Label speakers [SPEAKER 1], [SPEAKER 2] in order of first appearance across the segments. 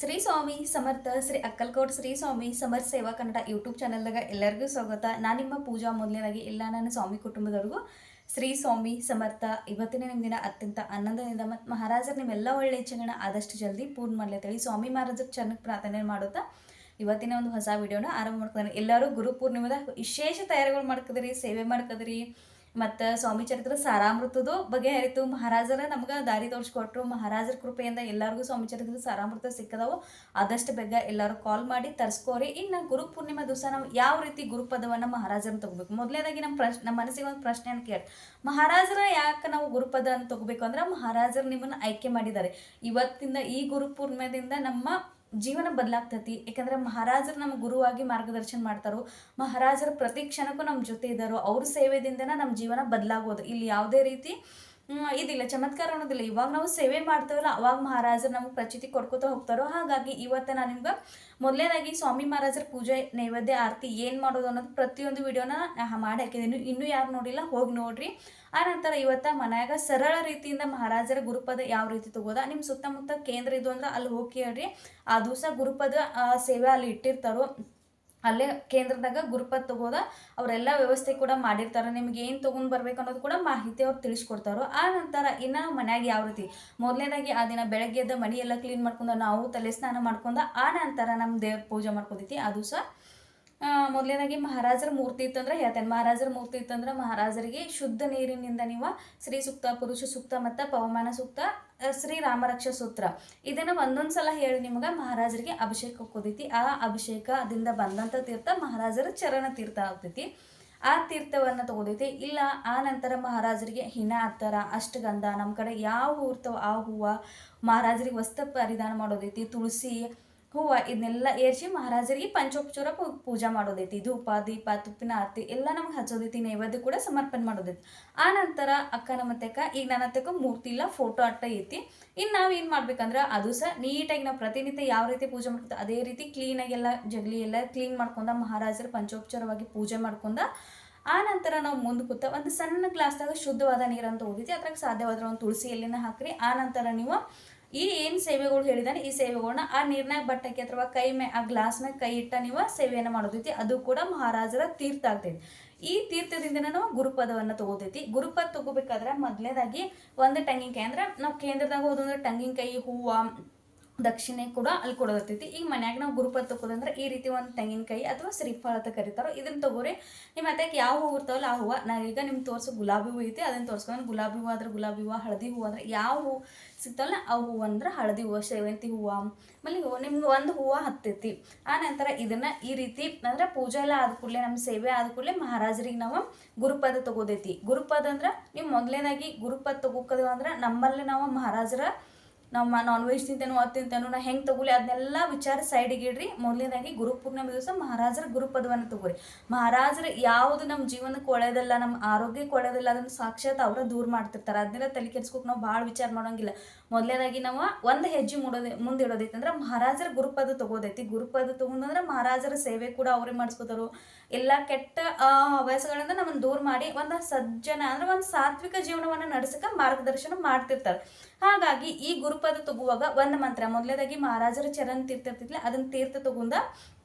[SPEAKER 1] ಶ್ರೀ ಸ್ವಾಮಿ ಸಮರ್ಥ ಶ್ರೀ ಅಕ್ಕಲ್ಕೋಟ್ ಶ್ರೀ ಸ್ವಾಮಿ ಸಮರ್ಥ ಸೇವಾ ಕನ್ನಡ ಯೂಟ್ಯೂಬ್ ಚಾನಲ್ದಾಗ ಎಲ್ಲರಿಗೂ ಸ್ವಾಗತ. ನಾನು ನಿಮ್ಮ ಪೂಜಾ. ಮೊದಲನೇದಾಗಿ ಎಲ್ಲ ನನ್ನ ಸ್ವಾಮಿ ಕುಟುಂಬದವ್ರಿಗೂ ಶ್ರೀ ಸ್ವಾಮಿ ಸಮರ್ಥ. ಇವತ್ತಿನ ನಿಮ್ಮ ದಿನ ಅತ್ಯಂತ ಆನಂದದಿಂದ ಮತ್ತು ಮಹಾರಾಜರು ನಿಮ್ಮೆಲ್ಲ ಒಳ್ಳೆ ಇಚ್ಛೆಗಳನ್ನ ಆದಷ್ಟು ಜಲ್ದಿ ಪೂರ್ಣ ಮಾಡ್ಲೇತೇಳಿ ಸ್ವಾಮಿ ಮಹಾರಾಜರ ಚರಣಕ್ಕೆ ಪ್ರಾರ್ಥನೆ ಮಾಡುತ್ತಾ ಇವತ್ತಿನ ಒಂದು ಹೊಸ ವಿಡಿಯೋನ ಆರಂಭ ಮಾಡ್ತಿದ್ದಾನೆ. ಎಲ್ಲರೂ ಗುರು ಪೂರ್ಣಿಮೆದ ವಿಶೇಷ ತಯಾರಿಗಳು ಮಾಡ್ಕೋದ್ರಿ, ಸೇವೆ ಮಾಡ್ಕೋದ್ರಿ. ಮತ್ತು ಸ್ವಾಮಿ ಚರಿತ್ರೆ ಸಾರಾಮೃತದ್ದು ಬಗೆಹರಿತು. ಮಹಾರಾಜರ ನಮ್ಗೆ ದಾರಿ ತೋರಿಸ್ಕೊಟ್ರು. ಮಹಾರಾಜರ ಕೃಪೆಯಿಂದ ಎಲ್ಲರಿಗೂ ಸ್ವಾಮಿ ಚರಿತ್ರೆ ಸಾರಾಮೃತ ಸಿಕ್ಕದವು. ಆದಷ್ಟು ಬೇಗ ಎಲ್ಲರೂ ಕಾಲ್ ಮಾಡಿ ತರಿಸ್ಕೋರಿ. ಇನ್ನು ಗುರು ಪೂರ್ಣಿಮೆ ದಿವಸ ನಾವು ಯಾವ ರೀತಿ ಗುರುಪದವನ್ನು ಮಹಾರಾಜರನ್ನ ತಗೋಬೇಕು? ಮೊದಲನೇದಾಗಿ ನಮ್ಮ ಮನಸ್ಸಿಗೆ ಒಂದು ಪ್ರಶ್ನೆಯನ್ನು ಕೇಳಿ, ಮಹಾರಾಜರ ಯಾಕೆ ನಾವು ಗುರುಪದವನ್ನು ತಗೋಬೇಕು ಅಂದ್ರೆ ಮಹಾರಾಜರು ನಿಮ್ಮನ್ನು ಆಯ್ಕೆ ಮಾಡಿದ್ದಾರೆ. ಇವತ್ತಿಂದ ಈ ಗುರು ಪೂರ್ಣಿಮೆದಿಂದ ನಮ್ಮ ಜೀವನ ಬದಲಾಗ್ತೈತಿ. ಯಾಕಂದ್ರೆ ಮಹಾರಾಜರು ನಮ್ಮ ಗುರುವಾಗಿ ಮಾರ್ಗದರ್ಶನ ಮಾಡ್ತಾರೋ, ಮಹಾರಾಜರ ಪ್ರತಿ ಕ್ಷಣಕ್ಕೂ ನಮ್ಮ ಜೊತೆ ಇದ್ದಾರೋ, ಅವ್ರ ಸೇವೆದಿಂದನೇ ನಮ್ಮ ಜೀವನ ಬದಲಾಗೋದು. ಇಲ್ಲಿ ಯಾವುದೇ ರೀತಿ ಇದಿಲ್ಲ, ಚಮತ್ಕಾರ ಅನ್ನೋದಿಲ್ಲ. ಇವಾಗ ನಾವು ಸೇವೆ ಮಾಡ್ತೇವಲ್ಲ ಅವಾಗ ಮಹಾರಾಜರು ನಮ್ಗೆ ಪ್ರಚಿತಿ ಕೊಡ್ಕೋತಾ ಹೋಗ್ತಾರೋ. ಹಾಗಾಗಿ ಇವತ್ತು ನಾನು ನಿಮ್ಗೆ ಮೊದಲನೇದಾಗಿ ಸ್ವಾಮಿ ಮಹಾರಾಜರ ಪೂಜೆ, ನೈವೇದ್ಯ, ಆರತಿ ಏನು ಮಾಡೋದು ಅನ್ನೋದು ಪ್ರತಿಯೊಂದು ವಿಡಿಯೋನ ಮಾಡಿ ಹಾಕಿದ್ದೀನಿ. ಇನ್ನೂ ಯಾರು ನೋಡಿಲ್ಲ ಹೋಗಿ ನೋಡ್ರಿ. ಆನಂತರ ಇವತ್ತು ಮನ್ಯಾಗ ಸರಳ ರೀತಿಯಿಂದ ಮಹಾರಾಜರ ಗುರುಪದ ಯಾವ ರೀತಿ ತಗೋದ, ನಿಮ್ಮ ಸುತ್ತಮುತ್ತ ಕೇಂದ್ರ ಇದು ಅಂದ್ರೆ ಅಲ್ಲಿ ಹೋಗಿ ಹೇಳ್ರಿ. ಆ ದಿವಸ ಗುರುಪದ ಸೇವೆ ಅಲ್ಲಿ ಇಟ್ಟಿರ್ತಾರೋ, ಅಲ್ಲೇ ಕೇಂದ್ರದಾಗ ಗುರುಪದ ತಗೋದ ಅವರೆಲ್ಲ ವ್ಯವಸ್ಥೆ ಕೂಡ ಮಾಡಿರ್ತಾರೆ. ನಿಮ್ಗೆ ಏನು ತೊಗೊಂಡು ಬರ್ಬೇಕು ಅನ್ನೋದು ಕೂಡ ಮಾಹಿತಿ ಅವ್ರು ತಿಳಿಸ್ಕೊಡ್ತಾರೋ. ಆ ನಂತರ ಇನ್ನು ಮನ್ಯಾಗ ಯಾವ ರೀತಿ ಮೊದಲನೇದಾಗಿ ಆ ದಿನ ಬೆಳಗ್ಗೆ ಎದ್ದ ಮನೆ ಎಲ್ಲ ಕ್ಲೀನ್ ಮಾಡ್ಕೊಂಡು ನಾವು ತಲೆ ಸ್ನಾನ ಮಾಡ್ಕೊಂಡು ಆ ನಂತರ ನಮ್ಮ ದೇವ್ರ ಪೂಜೆ ಮಾಡ್ಕೊತೈತಿ. ಆ ದಿವಸ ಮೊದಲನೇದಾಗಿ ಮಹಾರಾಜರ ಮೂರ್ತಿ ಇತ್ತಂದ್ರೆ ಹೇಳ್ತೇನೆ. ಮಹಾರಾಜರ ಮೂರ್ತಿ ಇತ್ತಂದ್ರೆ ಮಹಾರಾಜರಿಗೆ ಶುದ್ಧ ನೀರಿನಿಂದ ನೀವು ಶ್ರೀ ಸೂಕ್ತ, ಪುರುಷ ಸೂಕ್ತ ಮತ್ತು ಪವಮಾನ ಸೂಕ್ತ, ಶ್ರೀ ರಾಮರಕ್ಷ ಸೂತ್ರ ಇದನ್ನು ಒಂದೊಂದು ಸಲ ಹೇಳಿ ನಿಮ್ಗೆ ಮಹಾರಾಜರಿಗೆ ಅಭಿಷೇಕ ಹೋಗ್ತೈತಿ. ಆ ಅಭಿಷೇಕದಿಂದ ಬಂದಂಥ ತೀರ್ಥ ಮಹಾರಾಜರ ಚರಣ ತೀರ್ಥ ಆಗ್ತೈತಿ. ಆ ತೀರ್ಥವನ್ನು ತಗೋದೈತಿ. ಇಲ್ಲ ಆ ನಂತರ ಮಹಾರಾಜರಿಗೆ ಹಿನ ಹತ್ತರ, ಅಷ್ಟಗಂಧ, ನಮ್ಮ ಕಡೆ ಯಾವ ಹೂ ಇರ್ತಾವ ಆ ಹೂವು ಮಹಾರಾಜರಿಗೆ ವಸ್ತ್ರ ಪರಿಧಾನ ಮಾಡೋದೈತಿ. ತುಳಸಿ ಹೂವು ಇದನ್ನೆಲ್ಲ ಏರ್ಸಿ ಮಹಾರಾಜರಿಗೆ ಪಂಚೋಪಚಾರ ಪೂಜೆ ಮಾಡೋದೈತಿ. ಧೂಪ, ದೀಪ, ತುಪ್ಪಿನ ಆರತಿ ಎಲ್ಲ ನಮ್ಗೆ ಹಚ್ಚೋದೈತಿ. ನೈವೇದ್ಯ ಕೂಡ ಸಮರ್ಪಣೆ ಮಾಡೋದೈತಿ. ಆ ನಂತರ ಅಕ್ಕನ ಮತ್ತಕ್ಕ ಈಗ ನನ್ನ ಹತ್ತಕ್ಕ ಮೂರ್ತಿ ಇಲ್ಲ, ಫೋಟೋ ಅಟ್ಟ ಐತಿ. ಇನ್ನು ನಾವು ಏನು ಮಾಡ್ಬೇಕಂದ್ರೆ ಅದು ಸಹ ನೀಟಾಗಿ ನಾವು ಪ್ರತಿನಿತ್ಯ ಯಾವ ರೀತಿ ಪೂಜೆ ಮಾಡ್ತೀವಿ ಅದೇ ರೀತಿ ಕ್ಲೀನಾಗೆಲ್ಲ ಜಗಲಿ ಎಲ್ಲ ಕ್ಲೀನ್ ಮಾಡ್ಕೊಂಡ ಮಹಾರಾಜರು ಪಂಚೋಪಚಾರವಾಗಿ ಪೂಜೆ ಮಾಡ್ಕೊಂಡ ಆ ನಂತರ ನಾವು ಮುಂದೆ ಕೂತ ಒಂದು ಸಣ್ಣ ಗ್ಲಾಸ್ದಾಗ ಶುದ್ಧವಾದ ನೀರನ್ನು ತಗೋದೈತಿ. ಅದ್ರಾಗ ಸಾಧ್ಯವಾದ್ರೆ ಒಂದು ತುಳಸಿ ಎಲೆನ ಹಾಕ್ರಿ. ಆ ನಂತರ ನೀವು ಈ ಏನು ಸೇವೆಗಳು ಹೇಳಿದಾನೆ ಈ ಸೇವೆಗಳನ್ನ ಆ ನೀರ್ನಾಗ ಬಟ್ಟಕ್ಕೆ ಅಥವಾ ಕೈ ಆ ಗ್ಲಾಸ್ ಮ್ಯಾಗ ಕೈ ಇಟ್ಟ ನೀವು ಸೇವೆಯನ್ನು ಮಾಡೋದೈತಿ. ಅದು ಕೂಡ ಮಹಾರಾಜರ ತೀರ್ಥ ಆಗ್ತೈತಿ. ಈ ತೀರ್ಥದಿಂದ ನಾವು ಗುರುಪದವನ್ನು ತಗೋತೈತಿ. ಗುರುಪದ ತಗೋಬೇಕಾದ್ರೆ ಮೊದಲನೇದಾಗಿ ಒಂದು ತೆಂಗಿನಕಾಯಿ ಅಂದ್ರೆ ನಾವು ಕೇಂದ್ರದಾಗ ಹೋದಂದ್ರೆ ತೆಂಗಿನಕಾಯಿ, ಹೂವು, ದಕ್ಷಿಣೆ ಕೂಡ ಅಲ್ಲಿ ಕೊಡೋದೈತಿ. ಈಗ ಮನ್ಯಾಗ ನಾವು ಗುರುಪದ ತಗೋದಂದ್ರೆ ಈ ರೀತಿ ಒಂದು ತೆಂಗಿನಕಾಯಿ ಅಥವಾ ಶ್ರೀಫಲ ಅಂತ ಕರೀತಾರೋ ಇದನ್ನ ತಗೋರಿ. ನಿಮ್ಮ ಅದಕ್ಕೆ ಯಾವ ಹೂವು ಇರ್ತಾವಲ್ಲ ಆ ಹೂವು, ನಾ ಈಗ ನಿಮ್ಗೆ ತೋರಿಸೋ ಗುಲಾಬಿ ಹೂವು ಐತಿ ಅದನ್ನು ತೋರಿಸ್ಕೊಂಡು, ಗುಲಾಬಿ ಹೂವು ಆದ್ರೆ ಗುಲಾಬಿ ಹೂವು, ಹಳದಿ ಹೂವು ಅಂದ್ರೆ ಯಾವ ಹೂವು ಸಿಗ್ತಾವಲ್ಲ ಆ ಹೂವು ಅಂದ್ರೆ ಹಳದಿ ಹೂವು, ಸೇವಂತಿ ಹೂವು, ಮಲ್ಲಿಗೆ ಹೂವು, ನಿಮ್ಗೆ ಒಂದು ಹೂವು ಹತ್ತೈತಿ. ಆ ನಂತರ ಇದನ್ನ ಈ ರೀತಿ ಅಂದ್ರೆ ಪೂಜೆ ಎಲ್ಲ ಆದ ಕೂಡಲೇ ನಮ್ಮ ಸೇವೆ ಆದ ಕೂಡಲೇ ಮಹಾರಾಜರಿಗೆ ನಾವು ಗುರುಪದ ತಗೋದೈತಿ. ಗುರುಪದ ಅಂದ್ರೆ ನೀವು ಮೊದಲನೇದಾಗಿ ಗುರುಪದ ತಗೋಕದ ಅಂದ್ರೆ ನಮ್ಮಲ್ಲಿ ನಾವು ಮಹಾರಾಜರ ನಾವು ನಾನ್ ವೆಜ್ ತಿಂತೇನೋ ಅದು ತಿಂತೇನೋ ನಾ ಹೆಂಗೆ ತಗೊಲಿ ಅದನ್ನೆಲ್ಲ ವಿಚಾರ ಸೈಡಿಗೆ ಇಡ್ರಿ. ಮೊದಲನೇದಾಗಿ ಗುರು ಪೂರ್ಣಿಮೆ ದಿವಸ ಮಹಾರಾಜರ ಗುರುಪದವನ್ನು ತಗೋರಿ. ಮಹಾರಾಜರು ಯಾವುದು ನಮ್ಮ ಜೀವನಕ್ಕೆ ಒಳ್ಳೆಯದಲ್ಲ, ನಮ್ಮ ಆರೋಗ್ಯಕ್ಕೆ ಒಳ್ಳೆಯದಿಲ್ಲ ಅದನ್ನು ಸಾಕ್ಷಾತ್ ಅವರ ದೂರ ಮಾಡ್ತಿರ್ತಾರೆ. ಅದನ್ನೆಲ್ಲ ತಲೆ ಕೆಡ್ಸ್ಕೊಕ್ ನಾವು ಭಾಳ ವಿಚಾರ ಮಾಡೋಂಗಿಲ್ಲ. ಮೊದಲನೇದಾಗಿ ನಾವು ಒಂದು ಹೆಜ್ಜೆ ಮುಂದೆ ಇಡೋದೈತೆ ಅಂದ್ರೆ ಮಹಾರಾಜರ ಗುರುಪದ ತಗೋದೈತಿ. ಗುರುಪದ ತಗೊಂಡ್ರೆ ಮಹಾರಾಜರ ಸೇವೆ ಕೂಡ ಅವರೇ ಮಾಡಿಸ್ಕೋತಾರೋ. ಎಲ್ಲ ಕೆಟ್ಟ ಹವ್ಯಾಸಗಳಿಂದ ನಮ್ಮನ್ನು ದೂರ ಮಾಡಿ ಒಂದು ಸಜ್ಜನ ಅಂದ್ರೆ ಒಂದು ಸಾತ್ವಿಕ ಜೀವನವನ್ನು ನಡೆಸಕ್ಕೆ ಮಾರ್ಗದರ್ಶನ ಮಾಡ್ತಿರ್ತಾರೆ. ಹಾಗಾಗಿ ಈ ಗುರುಪದ ತಗುವಾಗ ಒಂದು ಮಂತ್ರ ಮೊದಲೇದಾಗಿ ಮಹಾರಾಜರ ಚರಣ ತೀರ್ಥ ಇರ್ತಿದ್ಲ ಅದನ್ನ ತೀರ್ಥ ತಗೊಂಡ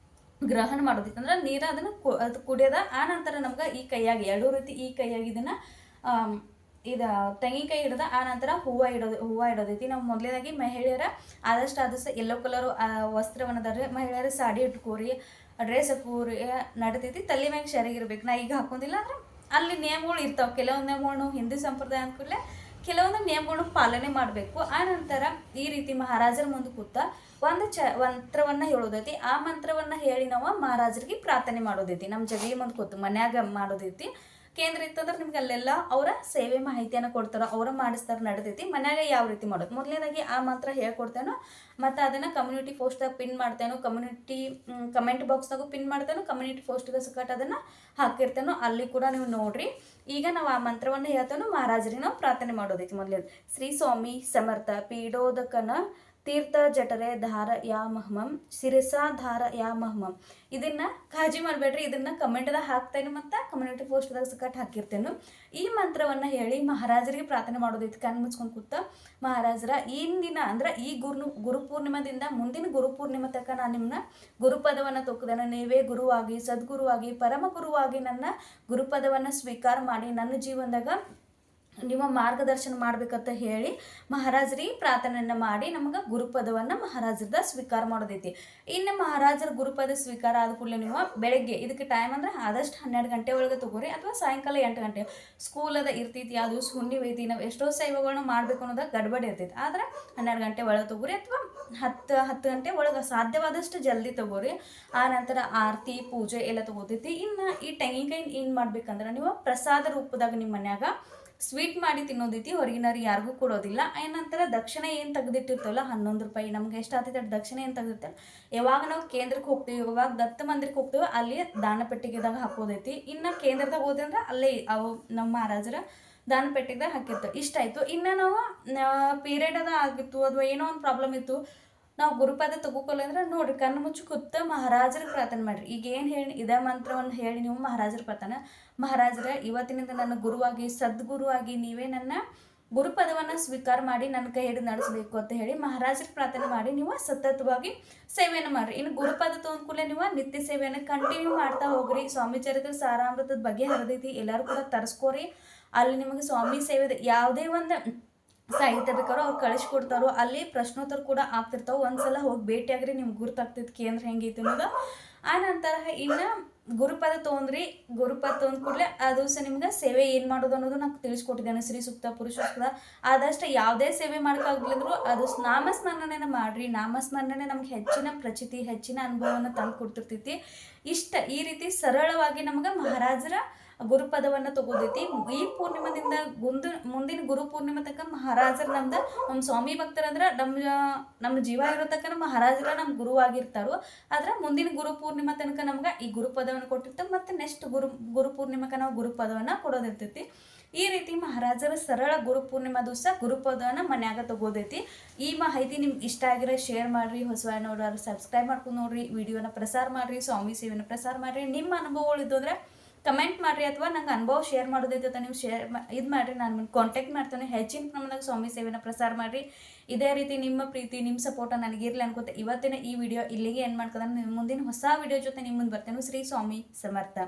[SPEAKER 1] ಗ್ರಹಣ ಮಾಡೋದಿತ್ತು ಅಂದ್ರೆ ನೀರ ಅದನ್ನು ಅದು ಕುಡಿಯೋದ. ಆ ನಂತರ ನಮ್ಗೆ ಈ ಕೈಯಾಗಿ ಎರಡೂ ರೀತಿ ಈ ಕೈಯಾಗಿ ಇದನ್ನ ತೆಂಗಿನಕಾಯಿ ಹಿಡ್ದ ಆ ನಂತರ ಹೂವು ಇಡೋದೈತಿ. ನಾವು ಮೊದಲೇದಾಗಿ ಮಹಿಳೆಯರ ಆದಷ್ಟು ಯೆಲ್ಲೋ ಕಲರ್ ವಸ್ತ್ರವನ್ನು ಧರಿ ಮಹಿಳೆಯರ ಸಾಡಿ ಇಟ್ಕೋರಿ, ಡ್ರೆಸ್ ಹಾಕೋರಿ ನಡಿತೈತಿ. ತಲೆ ಮ್ಯಾಗ ಸರಿಗಿರ್ಬೇಕು. ನಾ ಈಗ ಹಾಕೋದಿಲ್ಲ ಅಂದ್ರೆ ಅಲ್ಲಿ ನಿಯಮಗಳು ಇರ್ತಾವೆ. ಕೆಲವೊಂದು ನಿಯಮಗಳು ನಾವು ಹಿಂದೂ ಸಂಪ್ರದಾಯ ಅಂದ್ಕೂಡಲೇ ಕೆಲವೊಂದು ನಿಯಮಗಳನ್ನು ಪಾಲನೆ ಮಾಡಬೇಕು. ಆ ನಂತರ ಈ ರೀತಿ ಮಹಾರಾಜರ ಮುಂದೆ ಕೂತ ಒಂದು ಮಂತ್ರವನ್ನು ಹೇಳೋದೈತಿ. ಆ ಮಂತ್ರವನ್ನು ಹೇಳಿ ನಾವು ಮಹಾರಾಜರಿಗೆ ಪ್ರಾರ್ಥನೆ ಮಾಡೋದೈತಿ. ನಮ್ಮ ಜಗಲಿ ಮುಂದೆ ಕೂತು ಮನ್ಯಾಗ ಮಾಡೋದೈತಿ. ಕೇಂದ್ರ ಇತ್ತಂದ್ರೆ ನಿಮ್ಗೆ ಅಲ್ಲೆಲ್ಲ ಅವರ ಸೇವೆ ಮಾಹಿತಿಯನ್ನು ಕೊಡ್ತಾರೋ, ಅವರ ಮಾಡಿಸ್ತಾರೆ ನಡ್ದೈತಿ. ಮನ್ಯಾಗ ಯಾವ ರೀತಿ ಮಾಡೋದು ಮೊದಲನೇದಾಗಿ ಆ ಮಂತ್ರ ಹೇಳ್ಕೊಡ್ತೇನೋ ಮತ್ತು ಅದನ್ನು ಕಮ್ಯುನಿಟಿ ಪೋಸ್ಟ್ದಾಗ ಪಿನ್ ಮಾಡ್ತೇನೋ, ಕಮೆಂಟ್ ಬಾಕ್ಸ್ದಾಗೂ ಪಿನ್ ಮಾಡ್ತೇನೋ, ಕಮ್ಯುನಿಟಿ ಪೋಸ್ಟ್ಗೆ ಸಕಟ್ ಅದನ್ನು ಹಾಕಿರ್ತೇನೋ ಅಲ್ಲಿ ಕೂಡ ನೀವು ನೋಡ್ರಿ. ಈಗ ನಾವು ಆ ಮಂತ್ರವನ್ನು ಹೇಳ್ತೇನೋ ಮಹಾರಾಜರಿಗೆ ನಾವು ಪ್ರಾರ್ಥನೆ ಮಾಡೋದೈತಿ. ಮೊದಲೇ ಶ್ರೀ ಸ್ವಾಮಿ ಸಮರ್ಥ ಪೀಡೋದಕನ ತೀರ್ಥ ಜಠರೆ ಧಾರ ಯಾ ಮಹ್ಮಂ ಶಿರಸಾ ಧಾರ ಯಾ ಮಹ್ಮಂ. ಇದನ್ನ ಕಾಳಜಿ ಮಾಡಬೇಡ್ರಿ, ಇದನ್ನ ಕಮೆಂಟ್ದಾಗ ಹಾಕ್ತೇನೆ ಮತ್ತು ಕಮ್ಯುನಿಟಿ ಪೋಸ್ಟ್ದಾಗ ಸಕಟ್ ಹಾಕಿರ್ತೇನೆ. ಈ ಮಂತ್ರವನ್ನು ಹೇಳಿ ಮಹಾರಾಜರಿಗೆ ಪ್ರಾರ್ಥನೆ ಮಾಡೋದೈತಿ. ಕಣ್ಣು ಮುಚ್ಕೊಂಡು ಕೂತ ಮಹಾರಾಜರ ಇಂದಿನ ಅಂದ್ರೆ ಈ ಗುರುಪೂರ್ಣಿಮದಿಂದ ಮುಂದಿನ ಗುರುಪೂರ್ಣಿಮೆ ತನಕ ನಾನು ನಿಮ್ಮನ್ನ ಗುರುಪದವನ್ನು ತೊಕ್ಕದೇನೆ. ನೀವೇ ಗುರುವಾಗಿ ಸದ್ಗುರುವಾಗಿ ಪರಮ ಗುರುವಾಗಿ ನನ್ನ ಗುರುಪದವನ್ನು ಸ್ವೀಕಾರ ಮಾಡಿ ನನ್ನ ಜೀವನದಾಗ ನಿಮ್ಮ ಮಾರ್ಗದರ್ಶನ ಮಾಡ್ಬೇಕಂತ ಹೇಳಿ ಮಹಾರಾಜರಿಗೆ ಪ್ರಾರ್ಥನೆಯನ್ನು ಮಾಡಿ ನಮಗೆ ಗುರುಪದವನ್ನು ಮಹಾರಾಜರದ ಸ್ವೀಕಾರ ಮಾಡೋದೈತಿ. ಇನ್ನು ಮಹಾರಾಜರ ಗುರುಪದ ಸ್ವೀಕಾರ ಆದ ಕೂಡಲೇ ನೀವು ಬೆಳಗ್ಗೆ ಇದಕ್ಕೆ ಟೈಮ್ ಅಂದ್ರೆ ಆದಷ್ಟು 12 ಗಂಟೆ ಒಳಗೆ ತಗೋರಿ, ಅಥವಾ ಸಾಯಂಕಾಲ 8 ಗಂಟೆ. ಸ್ಕೂಲದ ಇರ್ತೈತಿ, ಯಾವುದು ಹುಣ್ಣಿ ವೈತಿ, ನಾವು ಎಷ್ಟೋ ಸೇವೆಗಳನ್ನ ಮಾಡಬೇಕು ಅನ್ನೋದಾಗ ಗಡ್ಬಡಿ ಇರ್ತೈತಿ. ಆದ್ರೆ 12 ಗಂಟೆ ಒಳಗೆ ತಗೋರಿ, ಅಥವಾ 10 ಗಂಟೆ ಒಳಗೆ ಸಾಧ್ಯವಾದಷ್ಟು ಜಲ್ದಿ ತಗೋರಿ. ಆ ನಂತರ ಆರತಿ ಪೂಜೆ ಎಲ್ಲ ತಗೋತೈತಿ. ಇನ್ನು ಈ ತೆಂಗಿನಕಾಯಿ ಏನು ಮಾಡ್ಬೇಕಂದ್ರೆ ನೀವು ಪ್ರಸಾದ ರೂಪದಾಗ ನಿಮ್ಮ ಮನ್ಯಾಗ ಸ್ವೀಟ್ ಮಾಡಿ ತಿನ್ನೋದೈತಿ, ಹೊರಗಿನವ್ರಿಗೆ ಯಾರಿಗೂ ಕೊಡೋದಿಲ್ಲ. ಏನಂತಾರೆ ದಕ್ಷಿಣೆ ಏನು ತೆಗೆದಿಟ್ಟಿರ್ತವಲ್ಲ 11 ರೂಪಾಯಿ, ನಮ್ಗೆ ಎಷ್ಟು ಆಗ್ತೈತೆ ದಕ್ಷಿಣೆ ಏನು ತೆಗೆದಿರ್ತಾರೆ. ಯಾವಾಗ ನಾವು ಕೇಂದ್ರಕ್ಕೆ ಹೋಗ್ತೀವಿ, ಯಾವಾಗ ದತ್ತ ಮಂದಿರಕ್ಕೆ ಹೋಗ್ತೀವಿ, ಅಲ್ಲಿ ದಾನ ಪೆಟ್ಟಿಗೆದಾಗ ಹಾಕೋದೈತಿ. ಇನ್ನು ಕೇಂದ್ರದಾಗ ಹೋದ್ರೆ ಅಂದ್ರೆ ಅಲ್ಲೇ ಅವು ನಮ್ಮ ಮಹಾರಾಜರ ದಾನ ಪೆಟ್ಟಿಗೆದಾಗ ಹಾಕಿರ್ತಾರೆ. ಇಷ್ಟ ಆಯಿತು. ಇನ್ನು ನಾವು ಪೀರಿಯಡ್ ಅದ ಆಗಿತ್ತು ಅಥವಾ ಏನೋ ಒಂದು ಪ್ರಾಬ್ಲಮ್ ಇತ್ತು, ನಾವು ಗುರುಪದ ತಗೋಕೊಲ್ಲ ಅಂದ್ರೆ ನೋಡ್ರಿ ಕಣ್ಣು ಮುಚ್ಚಿ ಕೂತ ಮಹಾರಾಜರಿಗೆ ಪ್ರಾರ್ಥನೆ ಮಾಡಿರಿ. ಈಗ ಏನು ಹೇಳಿ ಇದೇ ಮಂತ್ರವನ್ನು ಹೇಳಿ ನೀವು ಮಹಾರಾಜರ ಪ್ರಾರ್ಥನೆ, ಮಹಾರಾಜರ ಇವತ್ತಿನಿಂದ ನನ್ನ ಗುರುವಾಗಿ ಸದ್ಗುರುವಾಗಿ ನೀವೇ ನನ್ನ ಗುರುಪದವನ್ನು ಸ್ವೀಕಾರ ಮಾಡಿ ನನ್ನ ಕೈ ಹಿಡಿದು ನಡೆಸಬೇಕು ಅಂತ ಹೇಳಿ ಮಹಾರಾಜರಿಗೆ ಪ್ರಾರ್ಥನೆ ಮಾಡಿ ನೀವು ಸತತವಾಗಿ ಸೇವೆಯನ್ನು ಮಾಡಿರಿ. ಇನ್ನು ಗುರುಪದ ತೊಗೊಂಡ್ ಕೂಡಲೇ ನೀವು ನಿತ್ಯ ಸೇವೆಯನ್ನು ಕಂಟಿನ್ಯೂ ಮಾಡ್ತಾ ಹೋಗ್ರಿ. ಸ್ವಾಮಿ ಚರಿತ್ರೆ ಸಾರಾಮೃತದ ಬಗ್ಗೆ ಹರಿದೈತಿ, ಎಲ್ಲರೂ ಕೂಡ ತರಿಸ್ಕೋರಿ. ಅಲ್ಲಿ ನಿಮಗೆ ಸ್ವಾಮಿ ಸೇವೆ ಯಾವುದೇ ಒಂದು ಸಾಹಿತ್ಯ ಬೇಕಾರೋ ಅವ್ರು ಕಳಿಸ್ಕೊಡ್ತಾರೋ, ಅಲ್ಲಿ ಪ್ರಶ್ನೋತ್ತರ ಕೂಡ ಆಗ್ತಿರ್ತಾವೆ. ಒಂದ್ಸಲ ಹೋಗಿ ಭೇಟಿಯಾಗ್ರಿ, ನಿಮ್ಗೆ ಗುರುತಾಗ್ತೈತಿ ಕೇಂದ್ರ ಹೆಂಗೈತಿ ಅನ್ನೋದು. ಆ ನಂತರ ಇನ್ನು ಗುರುಪದ ತೊಗೊಂಡ್ರಿ, ಗುರುಪದ ತೊಗೊಂಡ್ ಕೂಡಲೇ ಅದು ಸಹ ನಿಮ್ಗೆ ಸೇವೆ ಏನು ಮಾಡೋದು ಅನ್ನೋದು ನಾನು ತಿಳಿಸ್ಕೊಟ್ಟಿದ್ದೇನೆ. ಶ್ರೀ ಸೂಕ್ತ ಪುರುಷ ಸೂಕ್ತ ಆದಷ್ಟು ಯಾವುದೇ ಸೇವೆ ಮಾಡೋಕ್ಕಾಗ್ಲಿದ್ರು ಅದು ನಾಮಸ್ಮರಣೆನ ಮಾಡಿರಿ. ನಾಮಸ್ಮರಣೆ ನಮ್ಗೆ ಹೆಚ್ಚಿನ ಪ್ರಚಿತಿ ಹೆಚ್ಚಿನ ಅನುಭವವನ್ನು ತಂದು ಕೊಡ್ತಿರ್ತೈತಿ. ಈ ರೀತಿ ಸರಳವಾಗಿ ನಮ್ಗೆ ಮಹಾರಾಜರ ಗುರುಪದವನ್ನು ತಗೋದೈತಿ. ಈ ಪೂರ್ಣಿಮದಿಂದ ಮುಂದಿನ ಗುರು ಪೂರ್ಣಿಮೆ ತನಕ ಮಹಾರಾಜರು ನಮ್ಮ ಸ್ವಾಮಿ ಭಕ್ತರಂದ್ರೆ ನಮ್ಮ ಜೀವ ಇರೋ ತನಕ ಮಹಾರಾಜರ ನಮ್ಮ ಗುರುವಾಗಿರ್ತಾರೋ. ಆದ್ರೆ ಮುಂದಿನ ಗುರು ಪೂರ್ಣಿಮೆ ತನಕ ನಮ್ಗೆ ಈ ಗುರುಪದವನ್ನು ಕೊಟ್ಟಿರ್ತಾರೆ. ಮತ್ತು ನೆಕ್ಸ್ಟ್ ಗುರು ಪೂರ್ಣಿಮೆಗೆ ನಾವು ಗುರುಪದವನ್ನು ಕೊಡೋದಿರ್ತೈತಿ. ಈ ರೀತಿ ಮಹಾರಾಜರ ಸರಳ ಗುರು ಪೂರ್ಣಿಮಾ ದಿವಸ ಗುರುಪದವನ್ನು ಮನ್ಯಾಗ ತಗೋದೈತಿ. ಈ ಮಾಹಿತಿ ನಿಮ್ಗೆ ಇಷ್ಟ ಆಗಿರೋ ಶೇರ್ ಮಾಡಿರಿ, ಹೊಸ ನೋಡೋರು ಸಬ್ಸ್ಕ್ರೈಬ್ ಮಾಡ್ಕೊಂಡು ನೋಡ್ರಿ, ವಿಡಿಯೋನ ಪ್ರಸಾರ ಮಾಡಿರಿ, ಸ್ವಾಮಿ ಸೇವೆನ ಪ್ರಸಾರ ಮಾಡಿರಿ. ನಿಮ್ಮ ಅನುಭವಗಳು ಇದ್ದು ಅಂದ್ರೆ ಕಮೆಂಟ್ ಮಾಡಿರಿ, ಅಥವಾ ನಂಗೆ ಅನುಭವ ಶೇರ್ ಮಾಡೋದೈತೆ ನೀವು ಇದು ಮಾಡಿರಿ, ನಾನು ನಿಮ್ಗೆ ಕಾಂಟ್ಯಾಕ್ಟ್ ಮಾಡ್ತೇನೆ. ಹೆಚ್ಚಿನ ಪ್ರಮಾಣದಾಗ ಸ್ವಾಮಿ ಸೇವೆನ ಪ್ರಸಾರ ಮಾಡಿರಿ. ಇದೇ ರೀತಿ ನಿಮ್ಮ ಪ್ರೀತಿ ನಿಮ್ಮ ಸಪೋರ್ಟ ನನಗಿರಲಿ ಅನ್ಕೋತೆ ಇವತ್ತಿನ ಈ ವಿಡಿಯೋ ಇಲ್ಲಿಗೆ ಏನು ಮಾಡ್ಕೋದ್ರೆ ಮುಂದಿನ ಹೊಸ ವಿಡಿಯೋ ಜೊತೆ ನಿಮ್ಮ ಮುಂದೆ ಬರ್ತೇನೆ. ಶ್ರೀ ಸ್ವಾಮಿ ಸಮರ್ಥ.